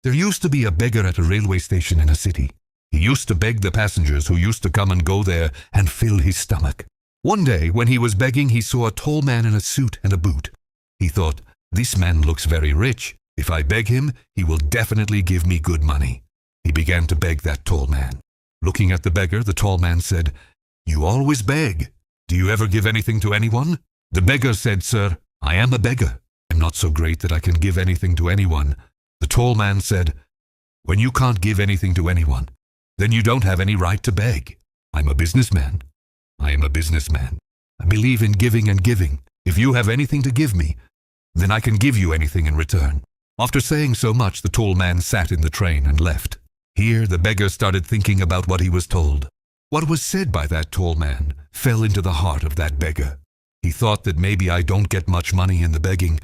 There used to be a beggar at a railway station in a city. He used to beg the passengers who used to come and go there and fill his stomach. One day, when he was begging, he saw a tall man in a suit and a boot. He thought, "This man looks very rich. If I beg him, he will definitely give me good money." He began to beg that tall man. Looking at the beggar, the tall man said, "You always beg. Do you ever give anything to anyone?" The beggar said, "Sir, I am a beggar. I'm not so great that I can give anything to anyone." The tall man said, "When you can't give anything to anyone, then you don't have any right to beg. I'm a businessman. I am a businessman. I believe in giving and giving. If you have anything to give me, then I can give you anything in return." After saying so much, the tall man sat in the train and left. Here the beggar started thinking about what he was told. What was said by that tall man fell into the heart of that beggar. He thought that maybe I don't get much money in the begging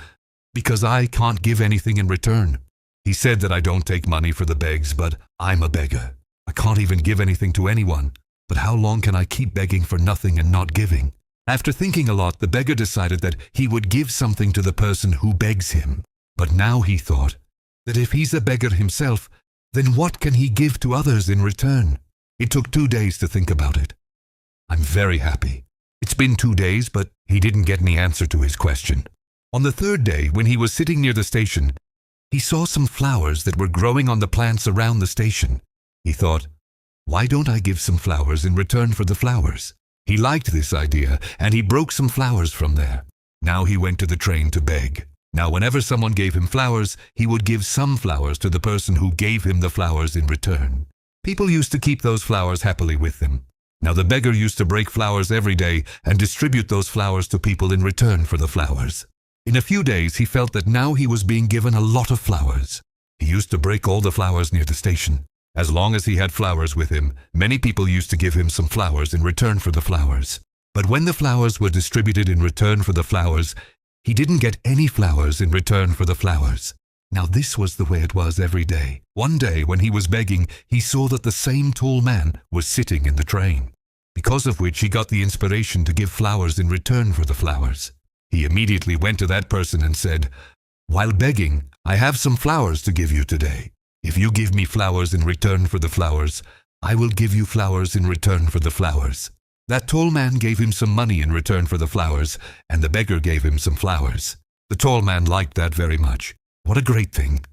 because I can't give anything in return. He said that I don't take money for the begs, but I'm a beggar. I can't even give anything to anyone. But how long can I keep begging for nothing and not giving? After thinking a lot, the beggar decided that he would give something to the person who begs him. But now he thought that if he's a beggar himself, then what can he give to others in return? It took 2 days to think about it. I'm very happy. It's been 2 days, but he didn't get any answer to his question. On the 3rd day, when he was sitting near the station, he saw some flowers that were growing on the plants around the station. He thought, "Why don't I give some flowers in return for the flowers?" He liked this idea, and he broke some flowers from there. Now he went to the train to beg. Now whenever someone gave him flowers, he would give some flowers to the person who gave him the flowers in return. People used to keep those flowers happily with them. Now the beggar used to break flowers every day and distribute those flowers to people in return for the flowers. In a few days, he felt that now he was being given a lot of flowers. He used to break all the flowers near the station. As long as he had flowers with him, many people used to give him some flowers in return for the flowers. But when the flowers were distributed in return for the flowers, he didn't get any flowers in return for the flowers. Now this was the way it was every day. One day, when he was begging, he saw that the same tall man was sitting in the train, because of which he got the inspiration to give flowers in return for the flowers. He immediately went to that person and said, "While begging, I have some flowers to give you today. If you give me flowers in return for the flowers, I will give you flowers in return for the flowers." That tall man gave him some money in return for the flowers, and the beggar gave him some flowers. The tall man liked that very much. What a great thing.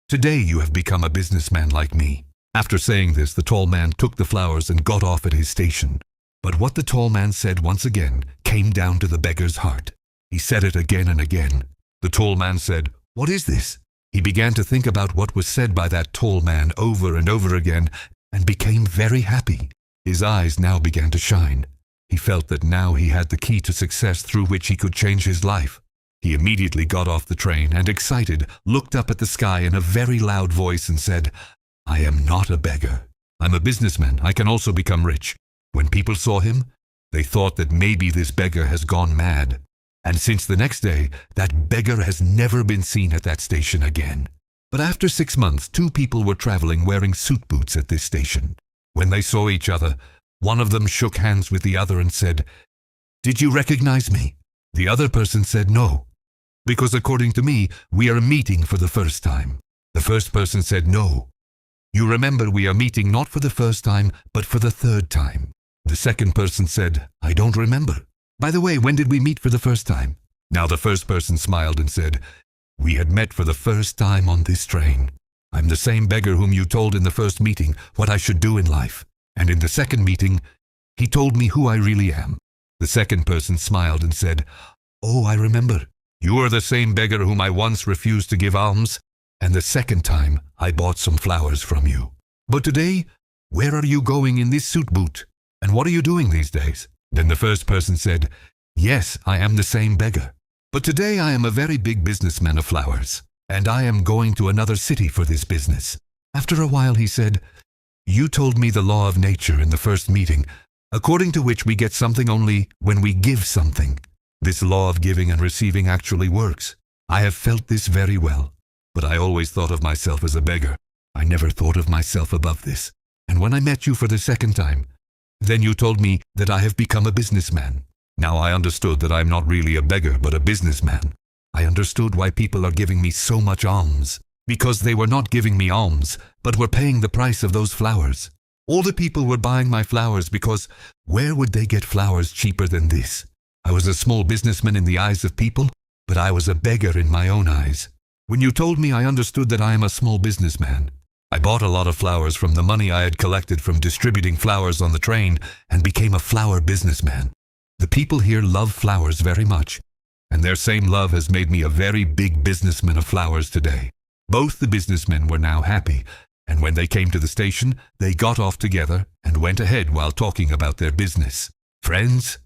Today you have become a businessman like me. After saying this, the tall man took the flowers and got off at his station. But what the tall man said once again came down to the beggar's heart. He said it again and again. The tall man said, "What is this?" He began to think about what was said by that tall man over and over again and became very happy. His eyes now began to shine. He felt that now he had the key to success through which he could change his life. He immediately got off the train and, excited, looked up at the sky in a very loud voice and said, "I am not a beggar. I'm a businessman. I can also become rich." When people saw him, they thought that maybe this beggar has gone mad. And since the next day, that beggar has never been seen at that station again. But after 6 months, 2 people were traveling wearing suit boots at this station. When they saw each other, one of them shook hands with the other and said, "Did you recognize me?" The other person said, "No, because according to me, we are meeting for the first time." The first person said, "No, you remember we are meeting not for the first time, but for the 3rd time." The second person said, "I don't remember. By the way, when did we meet for the first time?" Now the first person smiled and said, "We had met for the first time on this train. I'm the same beggar whom you told in the first meeting what I should do in life. And in the second meeting, he told me who I really am." The second person smiled and said, "Oh, I remember. You are the same beggar whom I once refused to give alms, and the second time I bought some flowers from you. But today, where are you going in this suit boot? And what are you doing these days?" Then the first person said, "Yes, I am the same beggar. But today I am a very big businessman of flowers, and I am going to another city for this business." After a while he said, "You told me the law of nature in the first meeting, according to which we get something only when we give something. This law of giving and receiving actually works. I have felt this very well, but I always thought of myself as a beggar. I never thought of myself above this. And when I met you for the second time, then you told me that I have become a businessman. Now I understood that I am not really a beggar, but a businessman. I understood why people are giving me so much alms, because they were not giving me alms, but were paying the price of those flowers. All the people were buying my flowers because where would they get flowers cheaper than this? I was a small businessman in the eyes of people, but I was a beggar in my own eyes. When you told me, I understood that I am a small businessman. I bought a lot of flowers from the money I had collected from distributing flowers on the train and became a flower businessman. The people here love flowers very much, and their same love has made me a very big businessman of flowers today. Both the businessmen were now happy, and when they came to the station, they got off together and went ahead while talking about their business. Friends,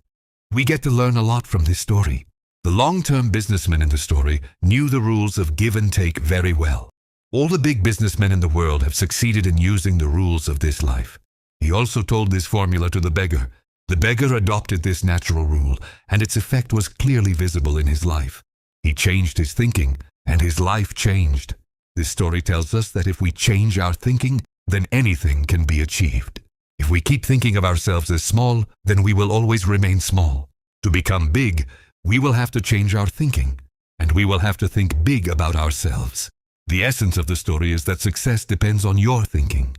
we get to learn a lot from this story. The long-term businessman in the story knew the rules of give and take very well. All the big businessmen in the world have succeeded in using the rules of this life. He also told this formula to the beggar. The beggar adopted this natural rule, and its effect was clearly visible in his life. He changed his thinking, and his life changed. This story tells us that if we change our thinking, then anything can be achieved. If we keep thinking of ourselves as small, then we will always remain small. To become big, we will have to change our thinking, and we will have to think big about ourselves. The essence of the story is that success depends on your thinking.